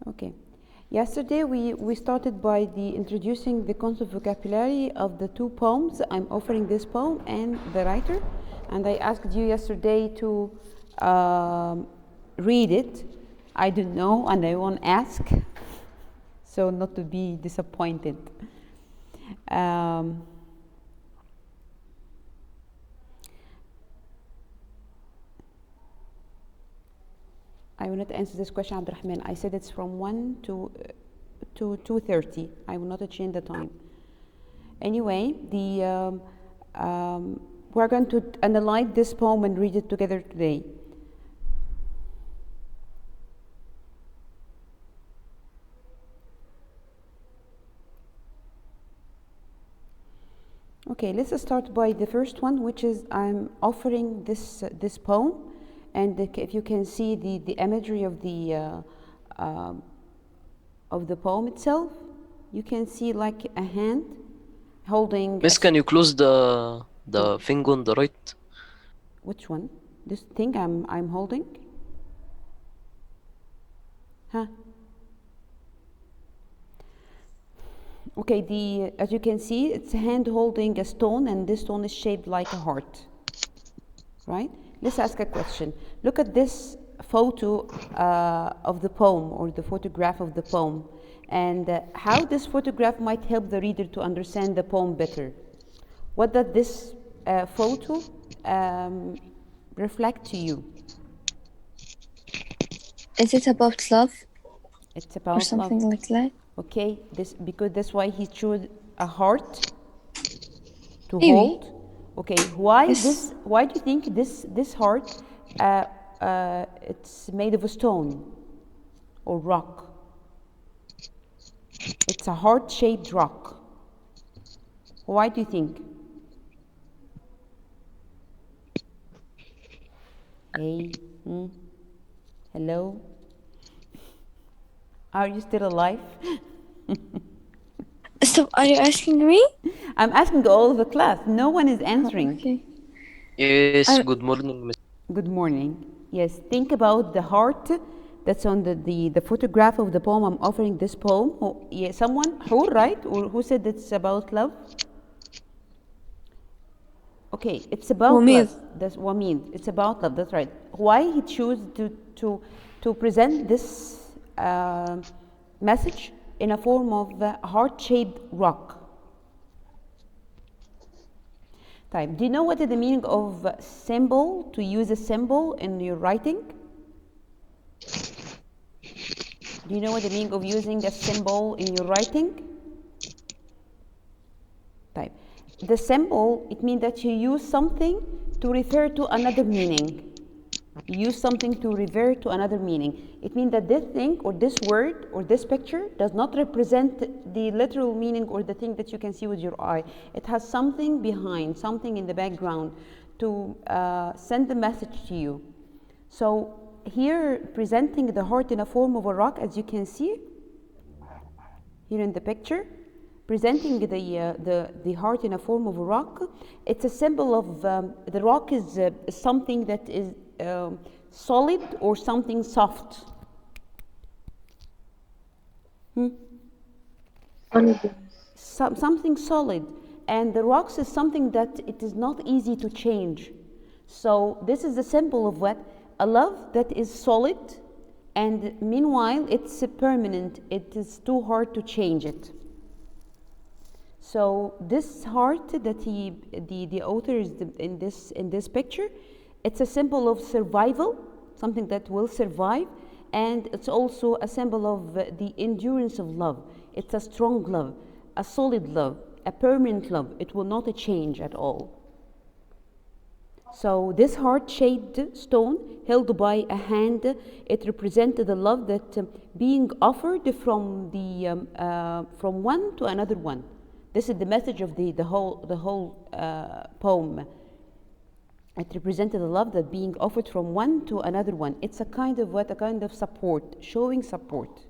Okay. Yesterday we started by introducing the concept vocabulary of the two poems. I'm offering this poem and the writer, and I asked you yesterday to read it. I don't know, and I won't ask, so not to be disappointed. I will not answer this question, Abdurrahman. I said it's from 1 to 2:30. I will not change the time. Anyway, we're going to analyze this poem and read it together today. Okay, let's start by the first one, which is I'm offering this poem. And if you can see the imagery of the poem itself, you can see like a hand holding. Miss, can you close the thing on the right? Which one? This thing I'm holding? Huh? Okay, as you can see, it's a hand holding a stone, and this stone is shaped like a heart, right? Let's ask a question. Look at this photo of the poem, or the photograph of the poem, and how this photograph might help the reader to understand the poem better. What does this photo reflect to you? Is it about love? It's about or something love. like that? Okay, because that's why he chose a heart to Maybe. hold. Okay, why Yes. this? Why do you think this heart? It's made of a stone or rock. It's a heart-shaped rock. Why do you think? Hey, hello. Are you still alive? So, are you asking me? I'm asking all of the class. No one is answering. Okay. Yes, good morning, Miss. Good morning. Yes, think about the heart that's on the photograph of the poem. I'm offering this poem. Oh, yeah, someone, who, right? Or who said it's about love? Okay, it's about Wamid. love. That's Wamid. It's about love. That's right. Why he chose to present this message in a form of a heart-shaped rock? Type. Do you know what is the meaning of symbol? To use a symbol in your writing? Do you know what the meaning of using a symbol in your writing? Type. The symbol, it means that you use something to refer to another meaning. You use something to refer to another meaning. It means that this thing or this word or this picture does not represent the literal meaning or the thing that you can see with your eye. It has something behind, something in the background to send the message to you. So here, presenting the heart in a form of a rock, as you can see here in the picture, presenting the heart in a form of a rock, it's a symbol of the rock is something that is solid or something soft. Something solid, and the rocks is something that it is not easy to change. So this is the symbol of what? A love that is solid, and meanwhile it's permanent. It is too hard to change it. So this heart that the author is in this picture, it's a symbol of survival, something that will survive, and it's also a symbol of the endurance of love. It's a strong love, a solid love, a permanent love. It will not change at all. So this heart-shaped stone held by a hand, it represented the love that being offered from one to another one. This is the message of the whole poem. It represented the love that being offered from one to another one. It's a kind of what? A kind of support, showing support.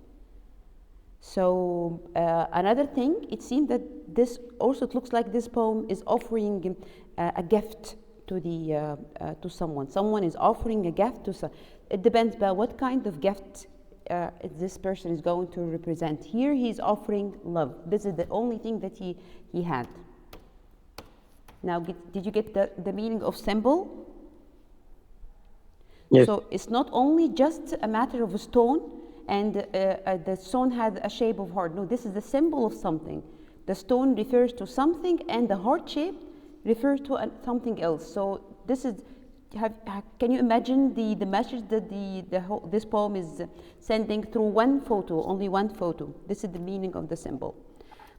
So another thing, it seems that this also, it looks like this poem is offering a gift to someone. Someone is offering a gift to someone. It depends by what kind of gift this person is going to represent. Here he's offering love. This is the only thing that he had. Now, did you get the meaning of symbol? Yes. So it's not only just a matter of a stone and the stone had a shape of heart. No, this is the symbol of something. The stone refers to something and the heart shape refers to something else. So this is, can you imagine the message that this poem is sending through one photo, only one photo? This is the meaning of the symbol.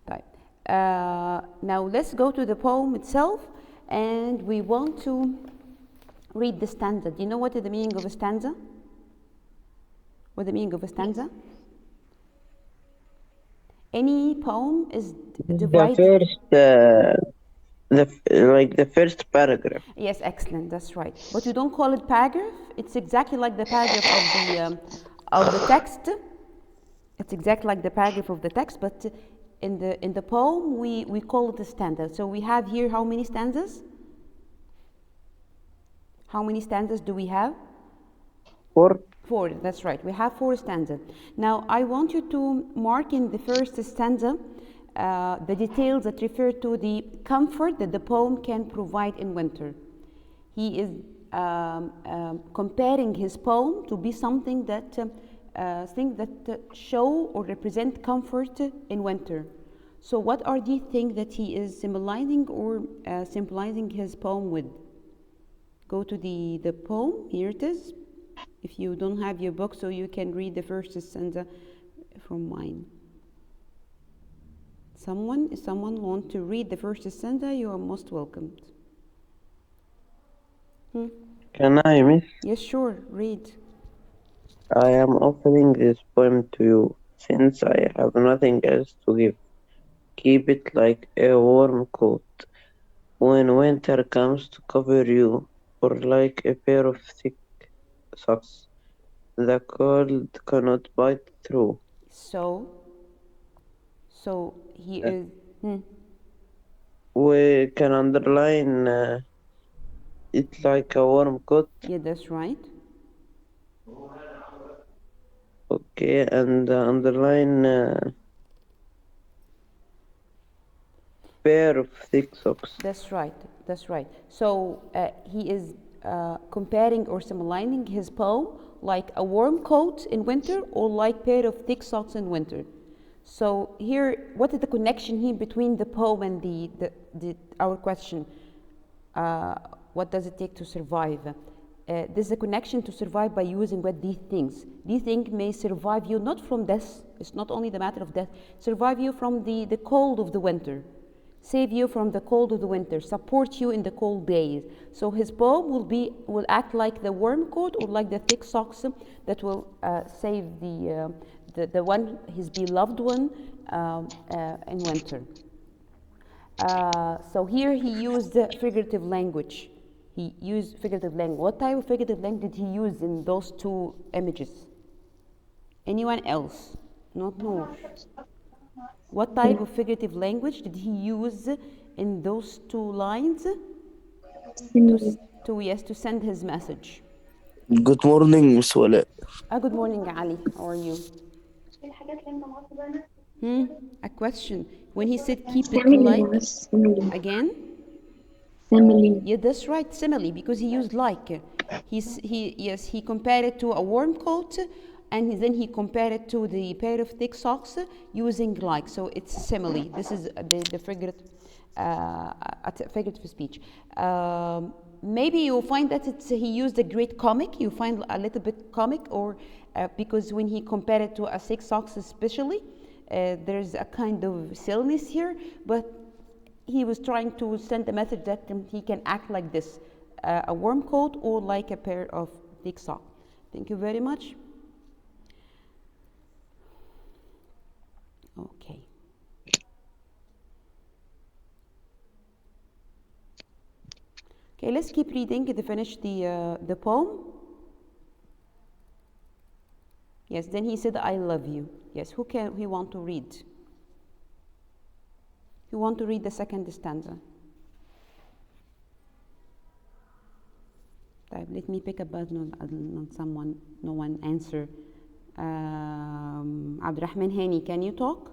Right. Now let's go to the poem itself, and we want to read the stanza. Do you know what is the meaning of a stanza? What the meaning of a stanza? Any poem is divided. The first paragraph. Yes, excellent. That's right. But you don't call it paragraph. It's exactly like the paragraph of the text. It's exactly like the paragraph of the text, but in the poem we call it a stanza. So we have here how many stanzas? How many stanzas do we have? 4. 4, that's right. We have 4 stanzas. Now I want you to mark in the first stanza the details that refer to the comfort that the poem can provide in winter. He is comparing his poem to be something that show or represent comfort in winter. So what are the things that he is symbolizing or symbolizing his poem with? Go to the poem. Here it is. If you don't have your book, so you can read the first stanza from mine. If someone want to read the first stanza, you are most welcomed. Can I, miss? Yes, sure, read. I am offering this poem to you, since I have nothing else to give. Keep it like a warm coat when winter comes to cover you, or like a pair of thick socks the cold cannot bite through. So he Uh, is. We can underline it like a warm coat. Yeah, that's right. Okay, and underline pair of thick socks. That's right. That's right. So he is comparing or symbolizing his poem like a warm coat in winter or like pair of thick socks in winter. So here, what is the connection here between the poem and our question? What does it take to survive? There's a connection to survive by using what these things. These things may survive you not from death. It's not only the matter of death. Survive you from the cold of the winter. Save you from the cold of the winter. Support you in the cold days. So his poem will act like the warm coat or like the thick socks that will save the one, his beloved one, in winter. So here he used figurative language. He used figurative language. What type of figurative language did he use in those 2 images? Anyone else? Not Noor. What type of figurative language did he use in those 2 lines to send his message? Good morning, Miss Wala. Good morning, Ali. How are you? A question. When he said keep it like, again? Simile. Yeah, that's right, simile, because he used like. He compared it to a warm coat, and then he compared it to the pair of thick socks using like. So it's simile. This is the figurative speech. Maybe you'll find that he used a great comic. You find a little bit comic, or because when he compared it to a thick socks especially, there's a kind of silliness here, but he was trying to send a message that he can act like this, a warm coat or like a pair of thick socks. Thank you very much. Okay. Okay, let's keep reading to finish the poem. Yes, then he said, I love you. Yes, who want to read? You want to read the second stanza? Let me pick a button on someone. No one answer Abdurrahman Hani, can you talk?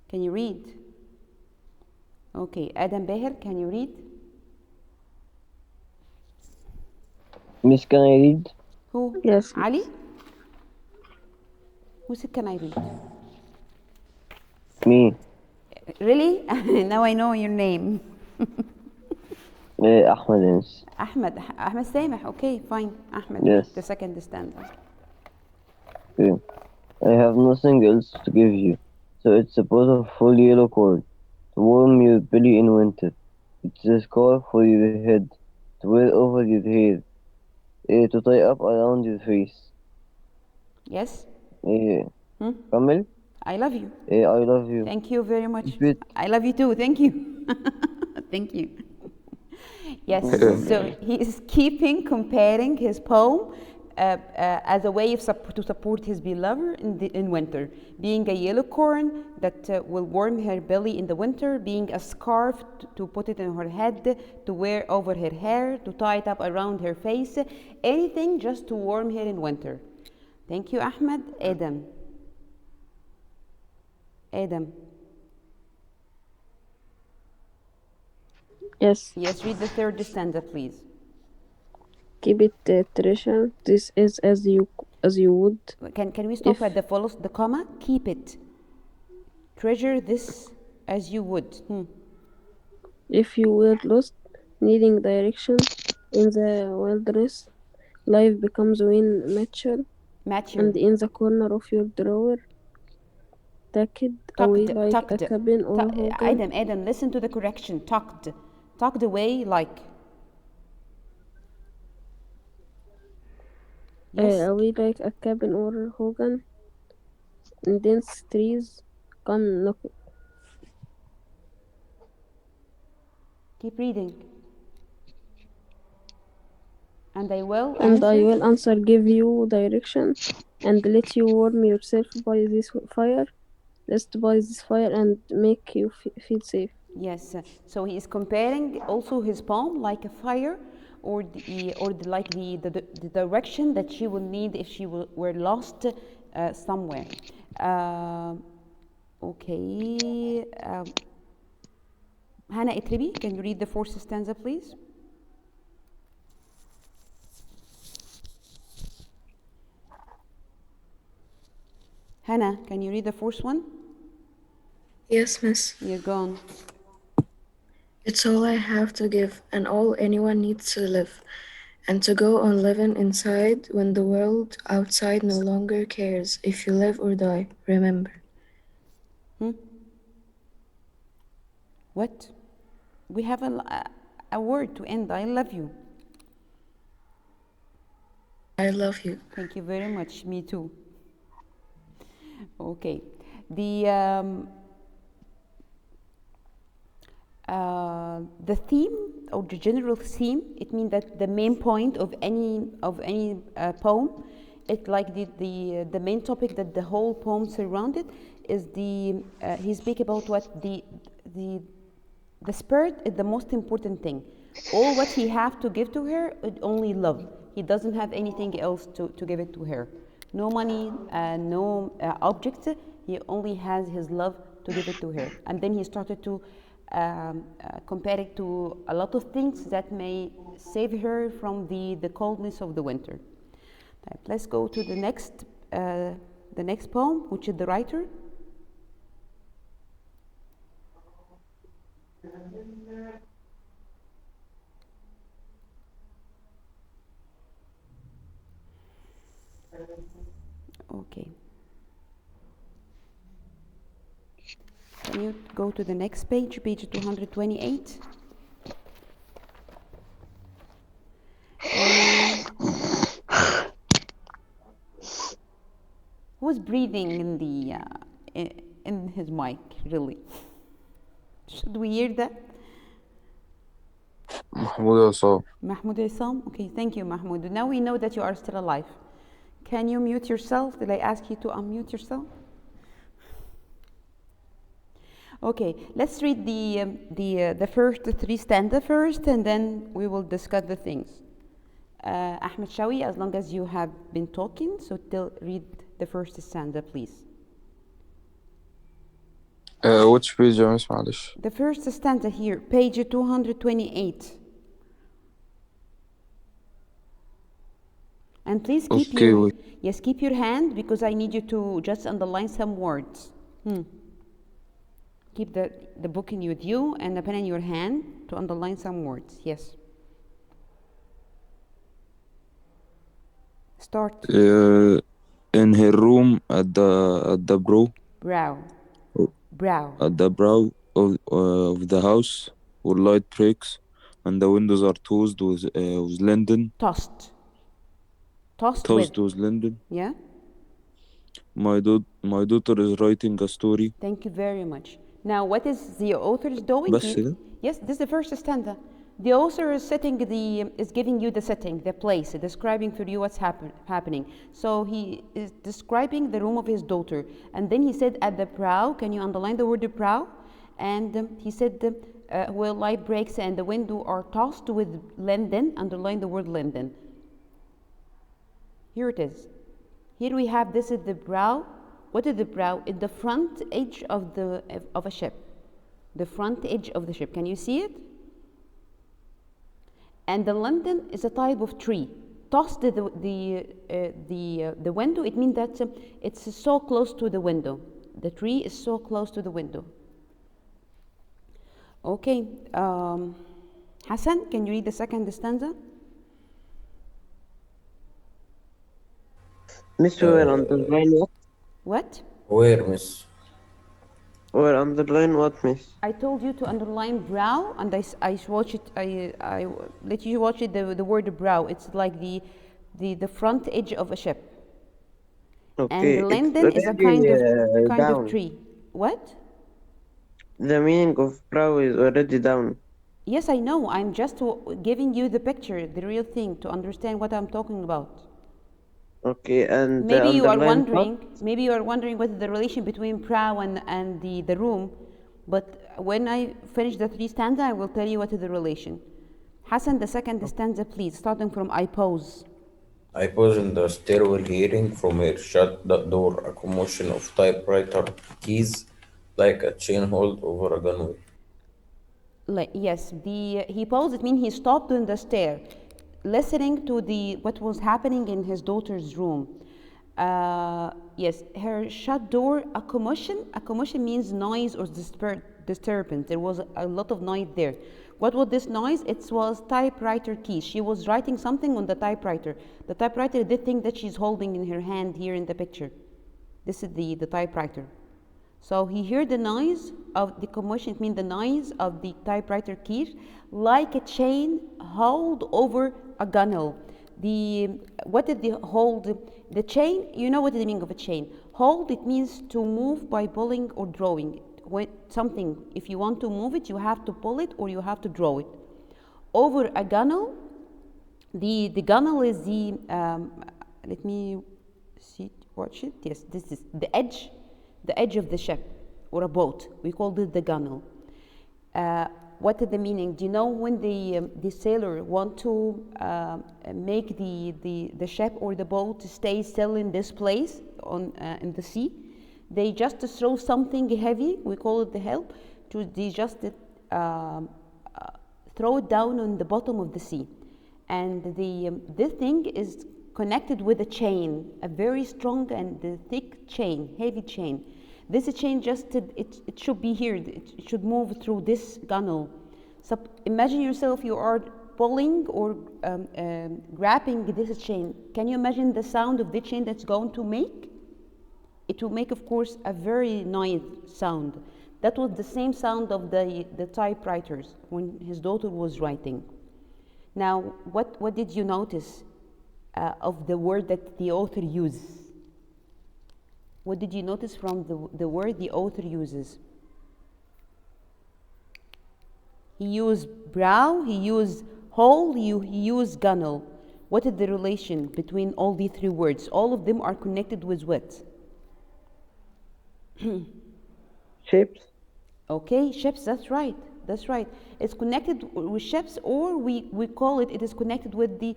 Can you read? Okay, Adam Beher, can you read? Miss, can I read? Who? Yes. Ali? Who said can I read? Me. Really? Now I know your name. Ahmed Ens. Ahmed Sameh. Okay, fine. Ahmed, Yes. read the second stanza. Okay. I have nothing else to give you, so it's a pot of full yellow corn to warm your belly in winter. It's a scarf for your head to wear over your hair, to tie up around your face. Yes? كمل. I love you. I love you. Thank you very much. Keep it. I love you too. Thank you. Thank you. Yes, so he is comparing his poem as a way to support his beloved in winter. Being a yellow corn that will warm her belly in the winter, being a scarf to put it in her head, to wear over her hair, to tie it up around her face, anything just to warm her in winter. Thank you, Ahmed. Adam. Yes. Yes, read the third stanza, please. Keep it treasure. This is as you would. Can we stop If- at the comma? Keep it. Treasure this as you would. If you were lost, needing direction in the wilderness, life becomes wind mature, Match and in the corner of your drawer, tucked away like a cabin or hogan. Adam, listen to the correction. Tucked away like. Yes. Away like a cabin or hogan. In dense trees, come knocking. Keep reading. And I will answer, give you direction, and let you warm yourself by this fire. Rest by this fire and make you feel safe. Yes. So he is comparing also his poem like a fire, or the direction that she will need if she were lost somewhere. Okay. Hannah Itribi, can you read the fourth stanza, please? Hannah, can you read the fourth one? Yes, miss. You're gone. It's all I have to give, and all anyone needs to live, and to go on living inside when the world outside no longer cares if you live or die. Remember. What? We have a word to end. I love you. I love you. Thank you very much. Me too. Okay. The theme or the general theme, it means that the main point of any poem, it's like the main topic that the whole poem surrounded is he speak about what the spirit is the most important thing. All what he have to give to her is only love. He doesn't have anything else to give it to her. No money, no objects. He only has his love to give it to her. And then he started to compare it to a lot of things that may save her from the coldness of the winter. Let's go to the next poem, which is the writer. Okay. Can you go to the next page 228? Who's breathing in his mic, really? Should we hear that? Mahmoud Asaf. Mahmoud Isam? Okay, thank you, Mahmoud. Now we know that you are still alive. Can you mute yourself? Did I ask you to unmute yourself? Okay, let's read the first three stanza first, and then we will discuss the things. Ahmed Shawi, as long as you have been talking, so read the first stanza, please. which page يا مس معلش؟ The first stanza here, page 228. And please keep Okay, your wait. yes, keep your hand because I need you to just underline some words. Keep the book with you and the pen in your hand to underline some words. Yes. Start. In her room at the brow Brow. at the brow of the house where light breaks and the windows are tossed with linden. Tossed Tossed with linden. Yeah. My daughter is writing a story. Thank you very much. Now, what is the author is doing? بس كده؟ Yes, this is the first stanza. The author is is giving you the setting, the place, describing for you what's happening. So he is describing the room of his daughter, and then he said at the brow. Can you underline the word brow? And he said where light breaks and the window are tossed with linden. Underline the word linden. Here it is. Here we have this is the brow. What is the brow? It's the front edge of a ship. The front edge of the ship. Can you see it? And the linden is a type of tree. Tossed the window. It means that it's so close to the window. The tree is so close to the window. Okay. Hassan, can you read the second stanza? Miss, where underline what? What? Where, miss? Where underline what, miss? I told you to underline brow, and I watch it. I let you watch it. The word brow. It's like the front edge of a ship. Okay. And the linden is a kind down. of tree. What? The meaning of brow is already down. Yes, I know. I'm just giving you the picture, the real thing, to understand what I'm talking about. Okay, and Maybe you are underline wondering what is the relation between brow and the room, but when I finish the three stanza, I will tell you what is the relation. Hassan, the second stanza, please, starting from I pause. I pause in the stairwell, hearing from her shut door a commotion of typewriter keys like a chain hold over a gunway. Yes, he paused. It means he stopped on the stair, listening to what was happening in his daughter's room. Yes, her shut door. A commotion. A commotion means noise or disturbance. There was a lot of noise there. What was this noise? It was typewriter keys. She was writing something on the typewriter. The typewriter, the thing that she's holding in her hand here in the picture. This is the typewriter. So he heard the noise of the commotion. It means the noise of the typewriter keys, like a chain held over a gunnel. What is the hold? The chain. You know what is the meaning of a chain? Hold. It means to move by pulling or drawing. When something, if you want to move it, you have to pull it or you have to draw it. Over a gunnel. The gunnel is the. Let me see. Watch it. Yes, this is the edge. The edge of the ship or a boat. We called it the gunnel. What is the meaning? Do you know when the sailor want to make the ship or the boat stay still in this place in the sea? They just throw something heavy. We call it the helm. They just throw it down on the bottom of the sea, and this thing is connected with a chain, a very strong and thick chain, heavy chain. This chain it should be here. It should move through this gunnel. So imagine yourself you are pulling or grabbing this chain. Can you imagine the sound of the chain that's going to make? It will make, of course, a very nice sound. That was the same sound of the typewriters when his daughter was writing. Now, what did you notice of the word that the author uses? What did you notice from the word the author uses? He used brow, he used hole, he used gunnel. What is the relation between all these three words? All of them are connected with what? Ships. Okay, ships, that's right. That's right. It's connected with ships, or we call it, it is connected with the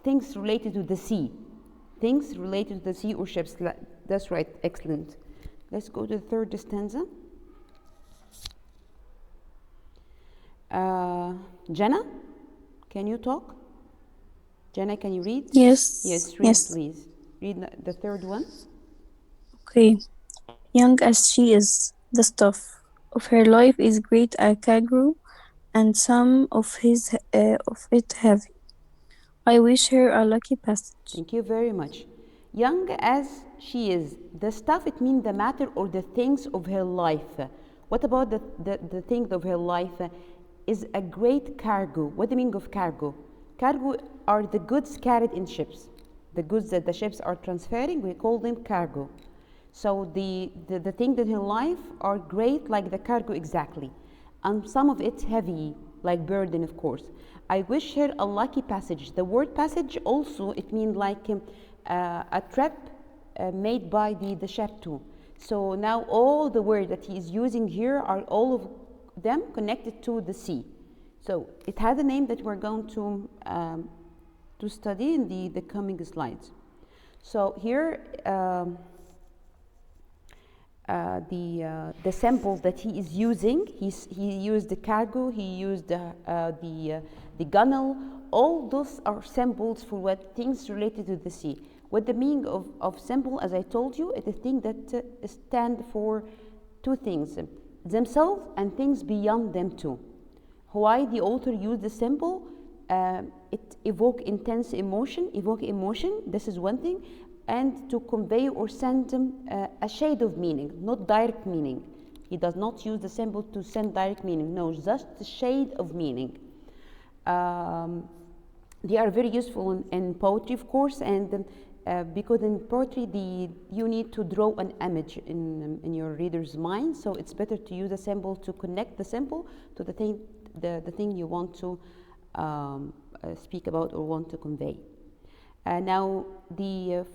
things related to the sea. Things related to the sea or ships. That's right. Excellent. Let's go to the third stanza. Jenna, can you talk? Jenna, can you read? Yes. Yes, read, please. Read the third one. Okay. Young as she is, the stuff of her life is great a cargo, and some of it heavy. I wish her a lucky passage. Thank you very much. Young as she is, the stuff, it means the matter or the things of her life. What about the things of her life? Is a great cargo. What do you mean of cargo? Cargo are the goods carried in ships. The goods that the ships are transferring, we call them cargo. So the things in her life are great, like the cargo exactly. And some of it heavy, like burden, of course. I wish her a lucky passage. The word passage also, it means like a trip made by the ship too. So now all the words that he is using here are all of them connected to the sea. So it has a name that we're going to study in the coming slides. So here the symbols that he is using, he used the cargo, he used the gunnel. All those are symbols for what things related to the sea. What the meaning of symbol, as I told you, it is a thing that stand for two things, themselves and things beyond them too. Why the author used the symbol? It evoke intense emotion, this is one thing, and to convey or send a shade of meaning, not direct meaning. He does not use the symbol to send direct meaning, no, just a shade of meaning. They are very useful in poetry, of course, and because in poetry you need to draw an image in your reader's mind, so it's better to use a symbol to connect the symbol to the thing you want to speak about or want to convey. Now the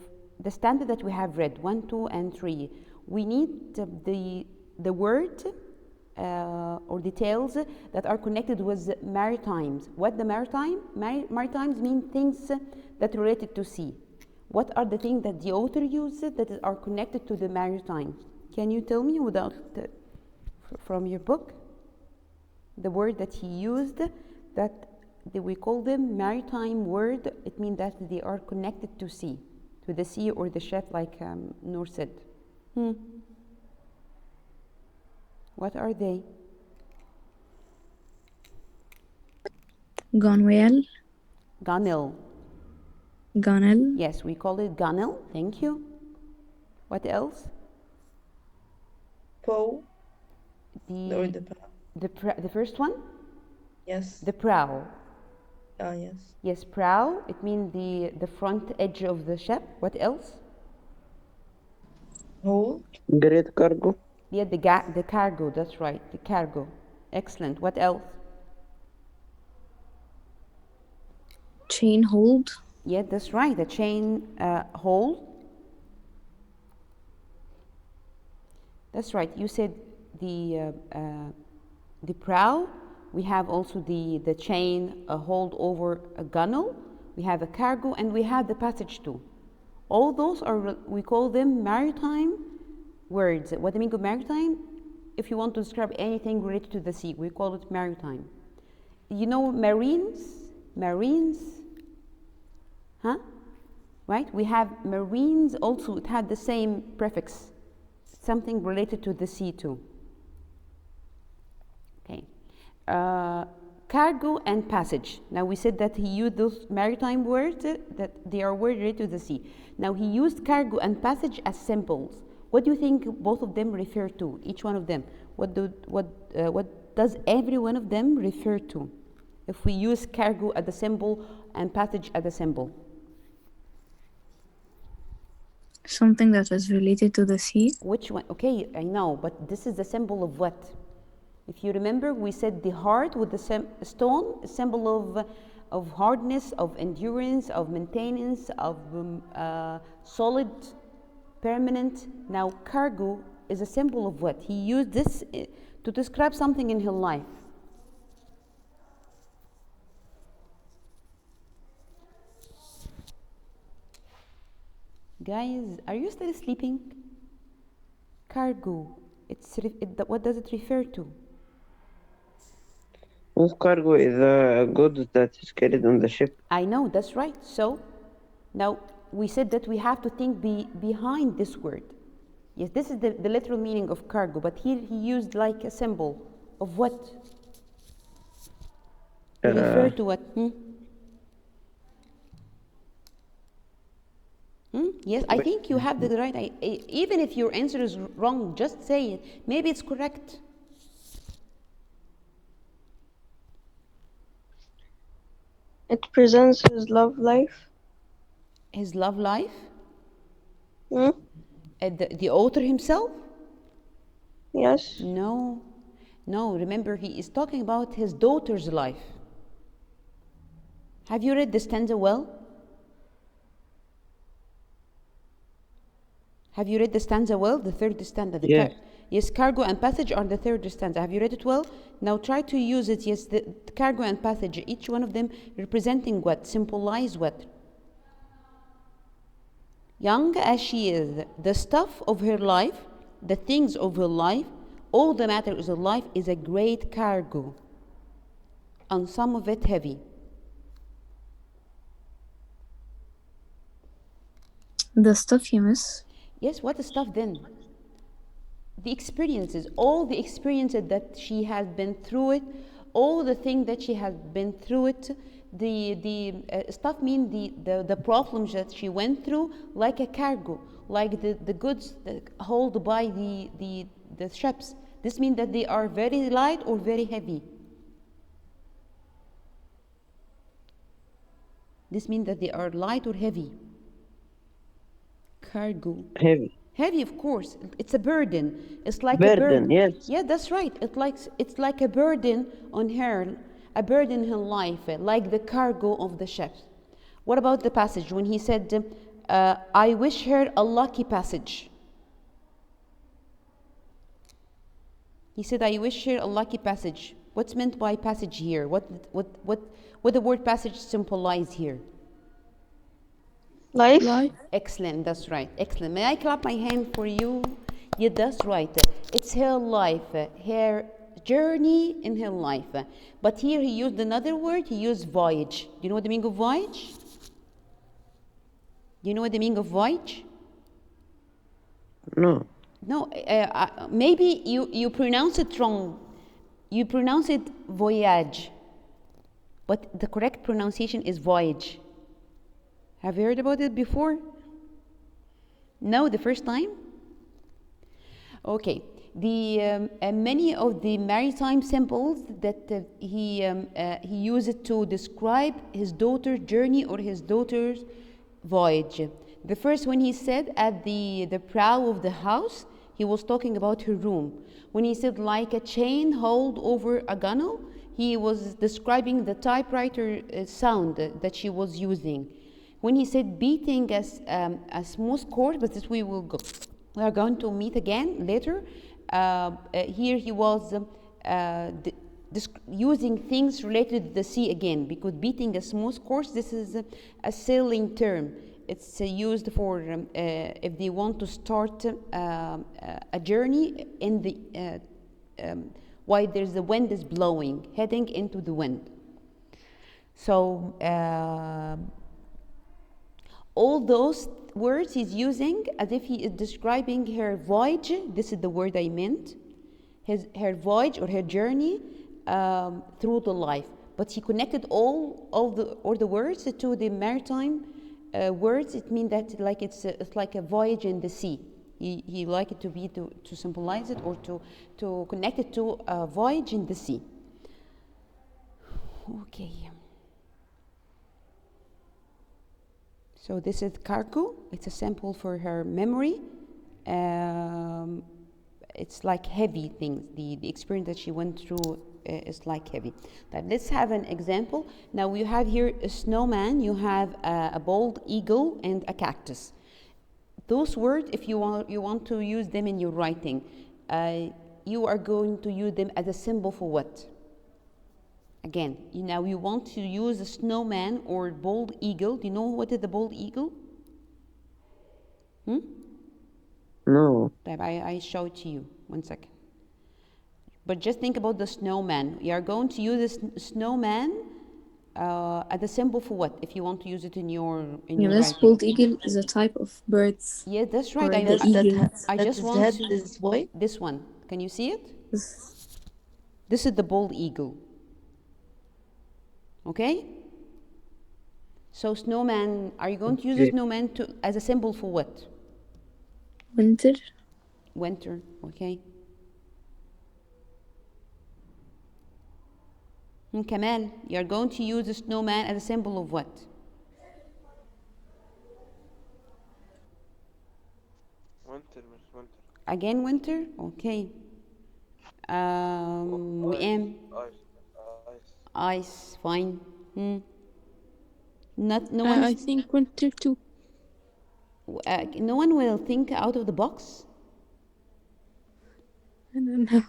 standard that we have read 1, 2, and 3, we need the word or details that are connected with maritimes. What the maritime? Maritimes mean things that related to sea. What are the things that the author used that are connected to the maritime? Can you tell me from your book? The word that he used, that we call them maritime word, it means that they are connected to sea, to the sea or the ship, like Noor said. What are they? Gonwell. Gunnel. Gunnel. Yes, we call it gunnel. Thank you. What else? Poe. Or the prow. The first one? Yes. The prow. Yes. Yes, prow. It means the front edge of the ship. What else? Hold. Great cargo. Yeah, the cargo. That's right. The cargo. Excellent. What else? Chain hold. Yeah, that's right. The chain hold. That's right. You said the prow. We have also the chain hold over a gunnel. We have a cargo, and we have the passage too. All those are, we call them maritime words. What do you mean of maritime? If you want to describe anything related to the sea, we call it maritime. You know marines? Huh? Right? We have marines also, it had the same prefix. Something related to the sea too. Okay. Cargo and passage. Now we said that he used those maritime words, that they are words related to the sea. Now he used cargo and passage as symbols. What do you think both of them refer to? Each one of them. What does every one of them refer to? If we use cargo as a symbol and passage as a symbol. Something that is related to the sea. Which one? Okay, I know, but this is the symbol of what? If you remember, we said the heart with the stone, a symbol of hardness, of endurance, of maintenance, of solid, permanent. Now cargo is a symbol of what? He used this to describe something in his life. Guys, are you still sleeping? Cargo. What does it refer to? This cargo is a goods that is carried on the ship. I know, that's right. So now we said that we have to think behind this word. Yes, this is the literal meaning of cargo, but here he used like a symbol of what? To refer to what? Yes, I think you have the right. Even if your answer is wrong, just say it. Maybe it's correct. It presents his love life. His love life? Hmm? The author himself? Yes. No. No, remember he is talking about his daughter's life. Have you read the stanza well? Have you read the stanza well? The third stanza. Yes. Yes, cargo and passage are the third stanza. Have you read it well? Now try to use it. Yes, the cargo and passage, each one of them representing what? Symbolize what? Young as she is, the stuff of her life, the things of her life, all the matters of life is a great cargo, and some of it heavy. The stuff you miss? Yes, what stuff then? The experiences, all the experiences that she has been through it, all the things that she has been through it, the stuff mean the problems that she went through, like a cargo, like the goods that held by the ships. This means that they are very light or very heavy. This means that they are light or heavy. Cargo. Heavy. Heavy, of course. It's a burden. It's like Burden, a burden. yes. Yeah, that's right. It's like a burden on her, a burden in her life, like the cargo of the ship. What about the passage when he said, "I wish her a lucky passage"? He said, "I wish her a lucky passage." What's meant by passage here? What the word passage symbolize here? Life. Excellent, that's right. Excellent. May I clap my hand for you? Yeah, that's right. It's her life, her journey in her life. But here he used another word. He used voyage. Do you know what the meaning of voyage? Do you know what the meaning of voyage? No. No, maybe you pronounce it wrong. You pronounce it voyage. But the correct pronunciation is voyage. Have you heard about it before? No, the first time? Okay. The many of the maritime symbols that he used to describe his daughter's journey or his daughter's voyage. The first, when he said at the prow of the house, he was talking about her room. When he said like a chain hauled over a gunwale, he was describing the typewriter sound that she was using. When he said beating a smooth chord, but this we are going to meet again later. Here he was using things related to the sea again, because beating a smooth course, this is a sailing term. It's used for if they want to start a journey in the while there's the wind is blowing, heading into the wind. So all those words he's using as if he is describing her voyage. This is the word I meant. Her voyage or her journey through the life. But he connected all the words to the maritime words. It means that like it's like a voyage in the sea. He liked it to be to symbolize it or to connect it to a voyage in the sea. Okay. So this is cargo. It's a sample for her memory. It's like heavy things. The experience that she went through is like heavy. But let's have an example. Now you have here a snowman. You have a bald eagle and a cactus. those words, if you want to use them in your writing, you are going to use them as a symbol for what? Again, now you want to use a snowman or bald eagle. Do you know what is the bald eagle? No. I show it to you. 1 second. But just think about the snowman. You are going to use this snowman as a symbol for what? If you want to use it in your Yes, writing. bald eagle is a type of birds. Yes, that's right. Or the Yes, that eagle. I that just his want head to. is white. This one. Can you see it? Yes. This is the bald eagle. Okay? So snowman, are you going to use a snowman as a symbol for what? Winter. Winter, okay. Kamal, you're going to use a snowman as a symbol of what? Winter, Miss Winter. Again, winter? Okay. وئام. Ice, fine. No one. I think winter too. No one will think out of the box. I don't know.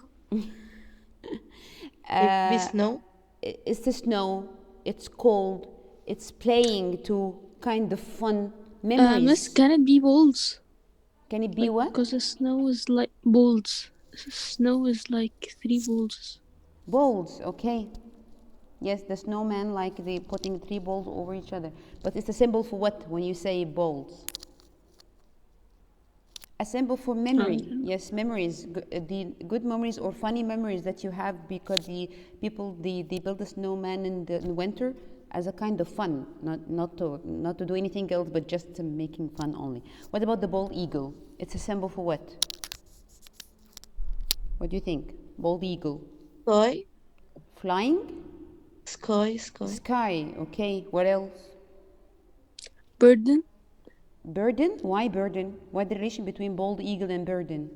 Maybe snow. It's the snow. It's cold. It's playing to kind of fun memories. Miss, can it be balls? Can it be what? Because the snow is like balls. Snow is like 3 balls. Balls, okay. Yes, the snowman, like they putting 3 balls over each other. But it's a symbol for what when you say balls? A symbol for memory. Yes, memories. The good memories or funny memories that you have because the people they build a snowman in the winter as a kind of fun, not to do anything else, but just making fun only. What about the bald eagle? It's a symbol for what? What do you think? Bald eagle. Sky. Flying? Sky. Sky, okay. What else? Burden. Burden? Why burden? What the relation between bald eagle and burden?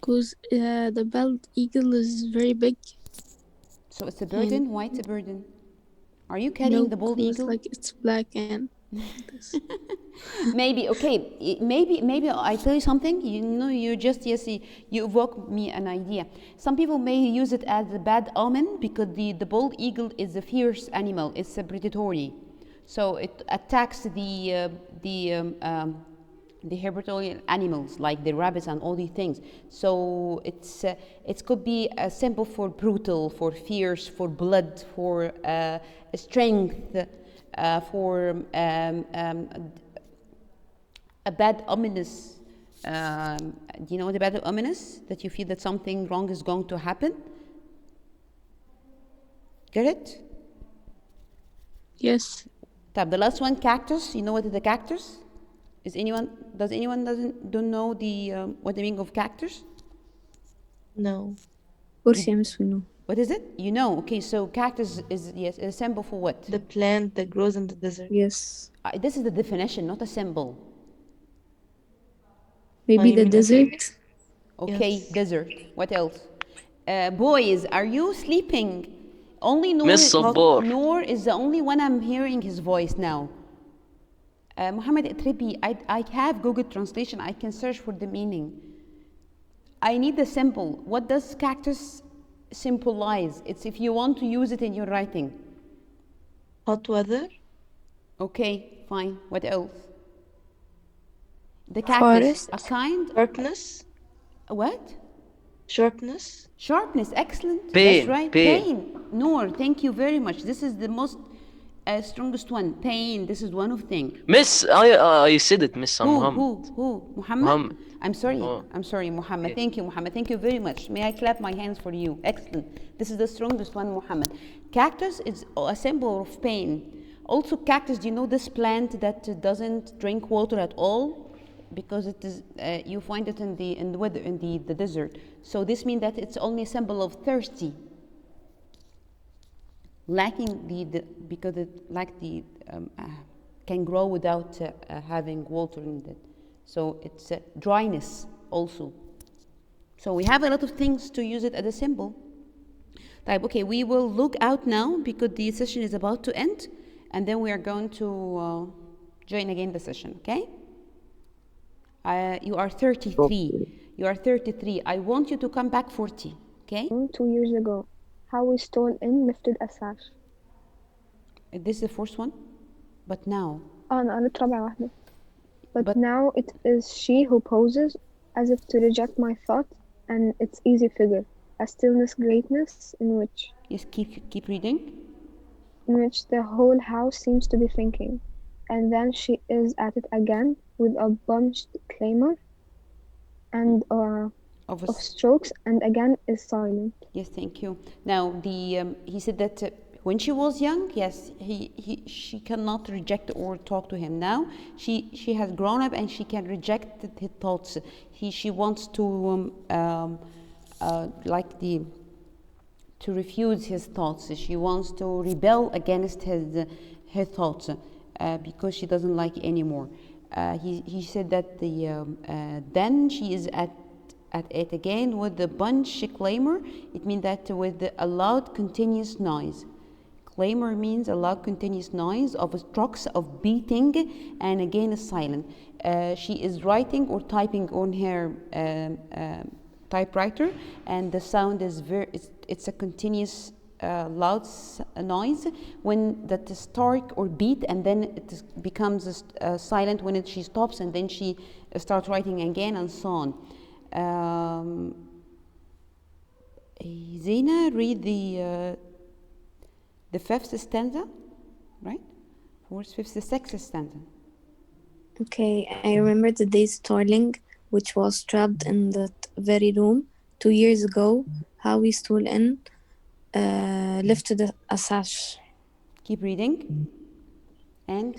Because the bald eagle is very big. So it's a burden? Why it's a burden? Are you carrying the bald eagle? Like it's black and Maybe, okay, maybe I tell you something, you just, you evoke me an idea. Some people may use it as a bad omen because the bald eagle is a fierce animal, it's a predatory. So it attacks the herbivore animals like the rabbits and all these things. So it could be a symbol for brutal, for fierce, for blood, for strength, for a bad ominous. Do you know the bad ominous? That you feel that something wrong is going to happen. Get it? yes. The last one, cactus. You know what is the cactus? Does anyone don't know the what the meaning of cactus? No. Of course, yes, we know. What is it? You know. Okay, so cactus is a symbol for what? The plant that grows in the desert. Yes. This is the definition, not a symbol. Maybe you the mean desert. Okay, Yes. desert. What else? Boys, are you sleeping? Only Miss Sabbar. Noor is the only one I'm hearing his voice now. Muhammad Itribi, I have Google Translation. I can search for the meaning. I need the symbol. What does cactus symbolize? It's if you want to use it in your writing. Hot weather. Okay, fine. What else? The cactus, a kind. Sharpness. What? Sharpness. Sharpness, excellent. Pain, That's right. pain. Noor, thank you very much. This is the most strongest one. Pain. This is one of things. Miss, I said it, Miss Muhammad. Who? Muhammad? Muhammad. I'm sorry. Oh. I'm sorry, Muhammad. Thank you, Muhammad. Thank you very much. May I clap my hands for you? Excellent. This is the strongest one, Muhammad. Cactus is a symbol of pain. Also, cactus. Do you know this plant that doesn't drink water at all? Because it is, you find it in the weather in the desert. So this means that it's only a symbol of thirsty, lacking because it can grow without having water in it. So it's dryness also. So we have a lot of things to use it as a symbol. Okay, we will look out now because the session is about to end, and then we are going to join again the session. Okay. You are 33. You are 33. I want you to come back 40. Okay? 2 years ago. How we stole in lifted a sash. This is the first one. But now. أنا قريت رابع واحدة. But But- now it is she who poses as if to reject my thought and its easy figure, a stillness greatness Yes, keep reading. in which the whole house seems to be thinking. And then she is at it again with a bunched claymore and of strokes and again is silent. Yes, thank you. Now, he said that when she was young, yes, she cannot reject or talk to him. Now, she has grown up and she can reject his thoughts. She wants to to refuse his thoughts. She wants to rebel against her thoughts because she doesn't like it anymore. He said that then she is at it again with the bunch claimer. It means that with a loud continuous noise. Claimer means a loud continuous noise of strokes of beating and again is silent. She is writing or typing on her typewriter and the sound is it's a continuous loud noise when that is stark or beat and then it becomes silent when she stops and then she starts writing again and so on. Zena, read the fifth stanza, right? Fourth, fifth, sixth stanza. Okay, I remember the day starling, which was trapped in that very room 2 years ago, how we stole in, lifted a sash. Keep reading. And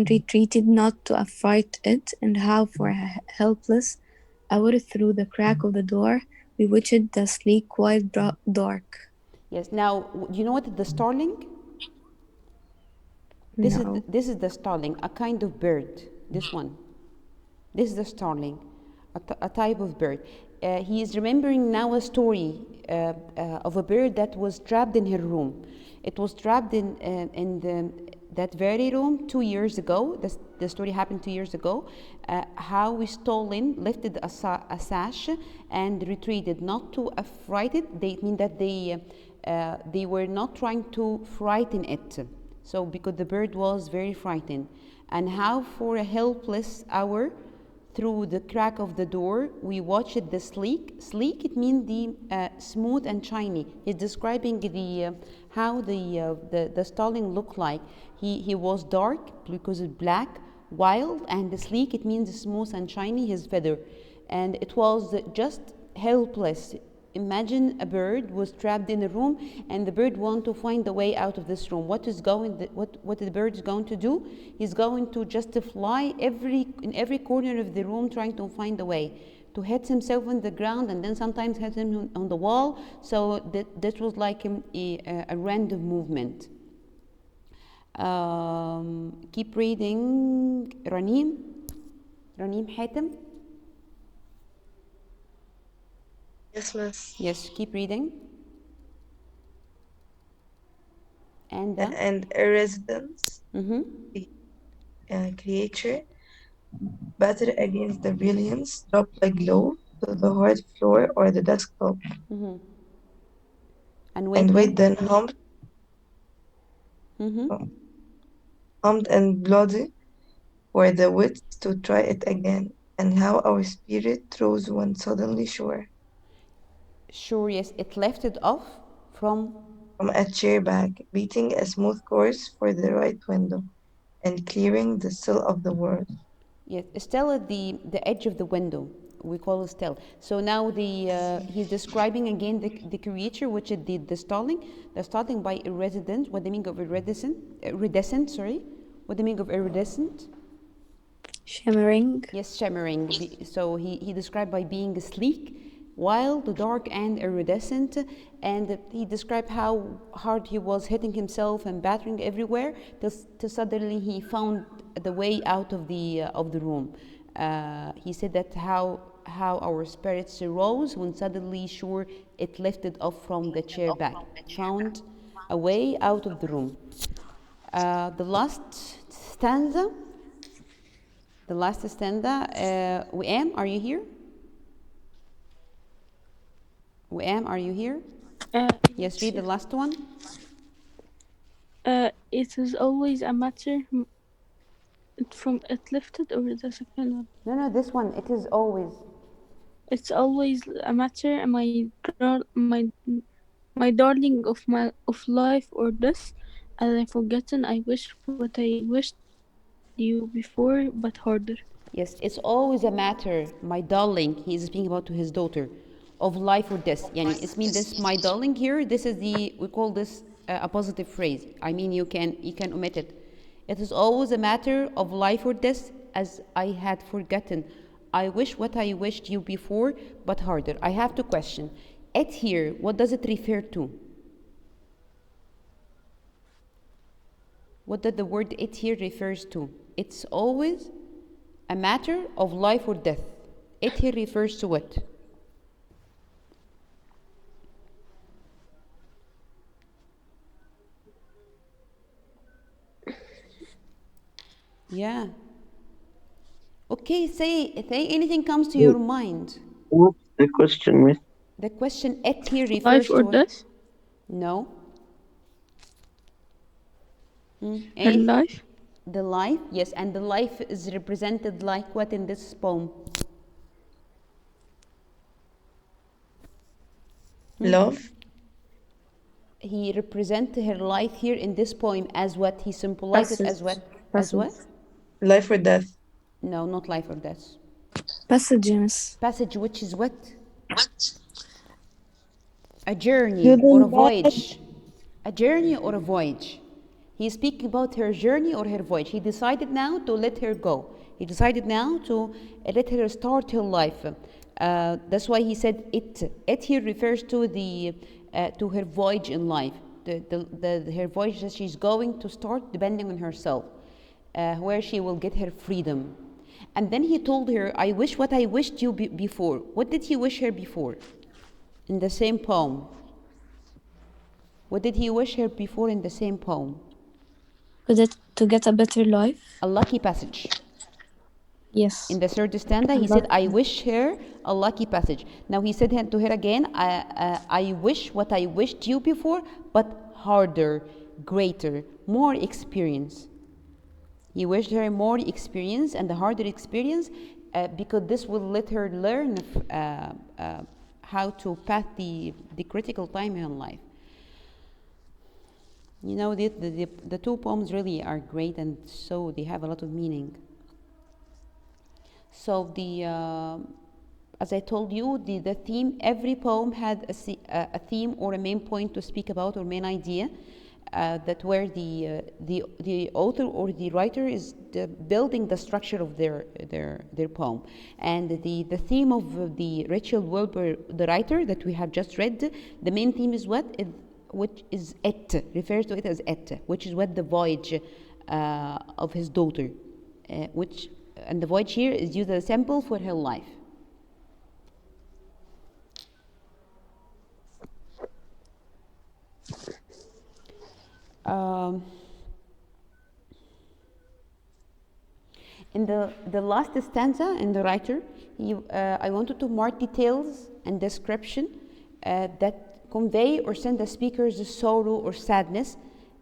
retreated not to affright it, and how for helpless hour through the crack of the door we watched the sleek white dark. Yes, now, do you know what is the starling? This is the starling, a kind of bird, this one. This is the starling, a type of bird. He is remembering now a story of a bird that was trapped in her room. It was trapped in that very room 2 years ago. The story happened 2 years ago. How we stole in, lifted a sash, and retreated, not to affright it. They mean that they were not trying to frighten it. So because the bird was very frightened, and how for a helpless hour through the crack of the door we watched the sleek it means the smooth and shiny. He's describing how the starling looked like. He was dark because it's black, wild, and the sleek it means smooth and shiny, his feather, and it was just helpless. Imagine a bird was trapped in a room and the bird want to find the way out of this room. What the bird is going to do? He's going to just fly in every corner of the room trying to find a way, to hit himself on the ground and then sometimes hit him on the wall. So that was like a random movement. Keep reading. Ranim Hatem. Yes, miss. Yes, keep reading. And a residence, creature, batter against the brilliance, drop like glow to the hard floor or the desktop. And wait then hummed and bloody for the wits to try it again, and how our spirit rose one suddenly sure. Sure, yes, it lifted off from a chair back, beating a smooth course for the right window, and clearing the sill of the world. Yes, still at the edge of the window. We call it still. So now he's describing again the creature, which is the starling. The starling by iridescent. What the meaning of iridescent? Iridescent. Sorry. What the meaning of iridescent? Shimmering. Yes, shimmering. So he described by being sleek, wild, dark, and iridescent. And he described how hard he was hitting himself and battering everywhere till suddenly he found the way out of the room. He said that how our spirits rose when suddenly sure it lifted off from the chair back. It found a way out of the room. The last stanza. The last stanza. Wam, are you here? Wam, are you here? Yes, read the last one. It is always a matter from it lifted or the second one. No, this one. It is always. It's always a matter, my darling of life or death. As I forgotten, I wish what I wished you before, but harder. Yes, it's always a matter, my darling. He is speaking about to his daughter, of life or death. Yani, it means this, my darling here. This is we call this a positive phrase. I mean, you can omit it. It is always a matter of life or death, as I had forgotten. I wish what I wished you before, but harder. I have to question. It here, what does it refer to? What does the word it here refers to? It's always a matter of life or death. It here refers to what? Yeah. Okay, say anything comes to your mind. What's the question, Miss? The question it here refers Life or to death? No. Her life? The life, yes, and the life is represented like what in this poem? Love? He represents her life here in this poem as what? He symbolizes as what? As what? Life or death? No, not life or death. Passages. Passage, which is what? A journey or a voyage. A journey or a voyage. He's speaking about her journey or her voyage. He decided now to let her go. He decided now to let her start her life. That's why he said it. It here refers to to her voyage in life. Her voyage that she's going to start depending on herself, where she will get her freedom. And then he told her, I wish what I wished you before. What did he wish her before? In the same poem. What did he wish her before in the same poem? To get a better life? A lucky passage. Yes. In the third stanza, he said, I wish her a lucky passage. Now he said to her again, I wish what I wished you before, but harder, greater, more experience. He wished her more experience and the harder experience because this will let her learn how to pass the critical time in life. You know, the two poems really are great, and so they have a lot of meaning. So as I told you, the theme, every poem had a theme or a main point to speak about, or main idea, that where the author or the writer is building the structure of their poem. And the theme of the Rachel Wilbur, the writer that we have just read, the main theme is what? Which is it, refers to it as it, which is what the voyage of his daughter, and the voyage here is used as a sample for her life. In the last stanza in the writer, I wanted to mark details and description that convey or send the speaker the sorrow or sadness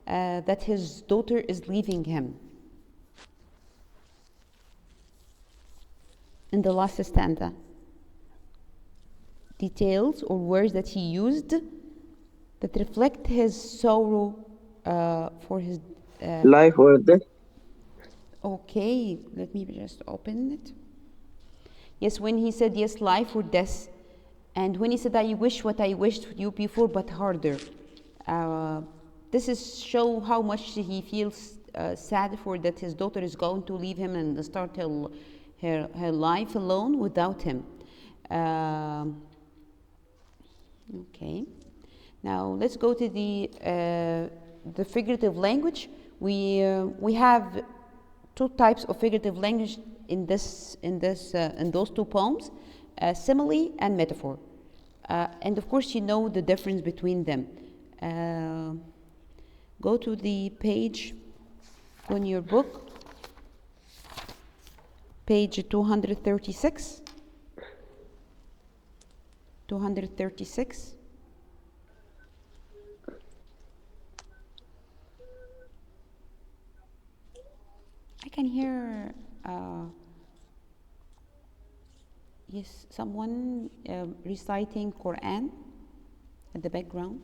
that his daughter is leaving him. In the last stanza, details or words that he used that reflect his sorrow for his life or death. Okay, let me just open it. Yes, when he said yes, life or death, and when he said I wish what I wished you before, but harder. This is show how much he feels sad for that his daughter is going to leave him and start her life alone without him. Okay, now let's go to the figurative language. We have two types of figurative language in those two poems, simile and metaphor, and of course you know the difference between them. Go to the page on your book. Page 236. 236. I can hear yes, someone reciting Quran at the background.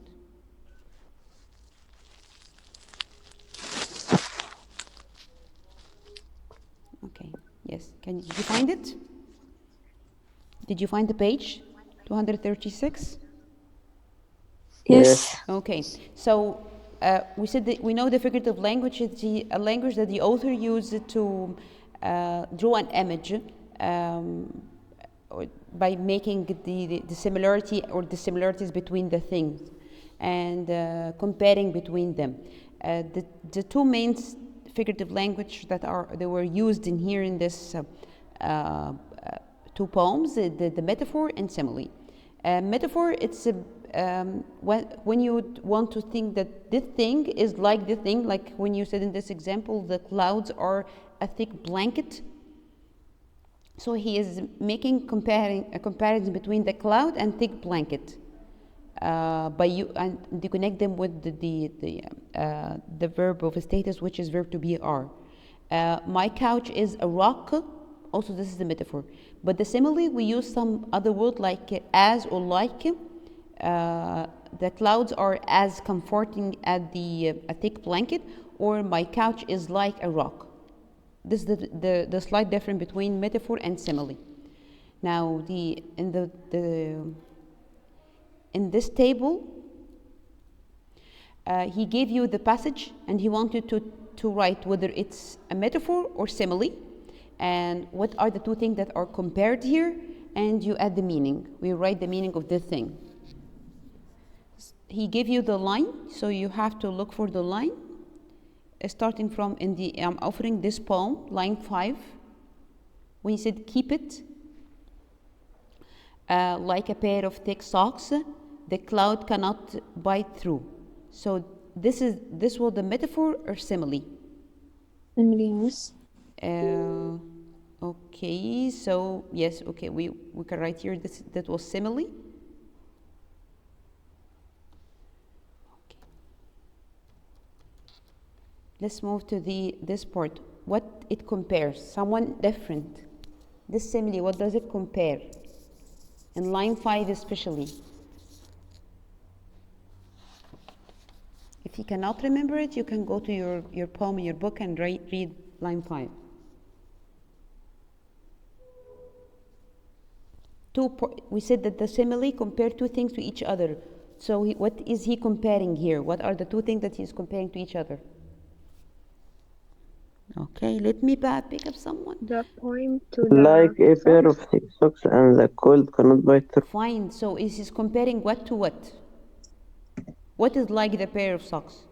Okay, yes. Did you find it? Did you find the page? 236? Yes. Okay, so we said that we know the figurative language is a language that the author used to draw an image by making the similarity or the similarities between the things and comparing between them. The two main figurative language that were used in here in this two poems, the metaphor and simile. Metaphor, it's when you want to think that this thing is like this thing, like when you said in this example, the clouds are a thick blanket. So he is making a comparison between the cloud and thick blanket. And to connect them with the verb of status, which is verb to be are. My couch is a rock. Also, this is the metaphor. But the simile, we use some other word like as or like. The clouds are as comforting as a thick blanket, or my couch is like a rock. This is the slight difference between metaphor and simile. Now, in this table, he gave you the passage, and he wanted to write whether it's a metaphor or simile, and what are the two things that are compared here, and you add the meaning. We write the meaning of this thing. He gave you the line, so you have to look for the line. Starting from I'm offering this poem, line 5. When he said, keep it like a pair of thick socks, the cloud cannot bite through. So this was the metaphor or simile? Simile, yes. Okay, so yes, okay, we can write here that was simile. Let's move to this part. What it compares, someone different. This simile, what does it compare? In line 5 especially. If you cannot remember it, you can go to your poem in your book and read line 5. We said that the simile compare two things to each other. So what is he comparing here? What are the two things that he's comparing to each other? Okay, let me pick up someone. The poem to the Like a pair of socks. thick socks and the cold cannot bite through. Fine, so is he comparing what to what? What is like the pair of socks?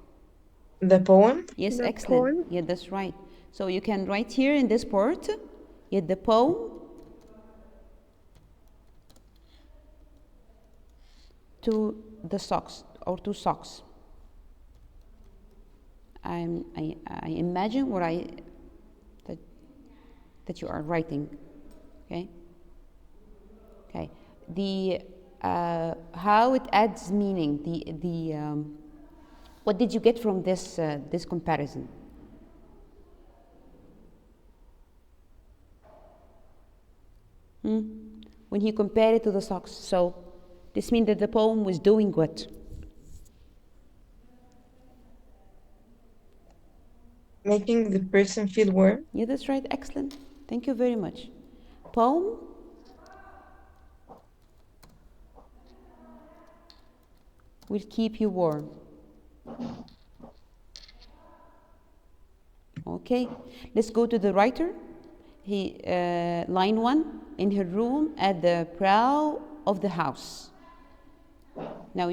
The poem? Yes, The excellent. poem. Yeah, that's right. So you can write here in this part, the poem to the socks or to socks. I imagine that you are writing. Okay. Okay. The how it adds meaning. What did you get from this comparison? When he compared it to the socks, so this means that the poem was doing what? Making the person feel warm. Yeah, that's right. Excellent. Thank you very much. Poem will keep you warm. Okay, let's go to the writer. Line 1, in her room at the prow of the house. Now,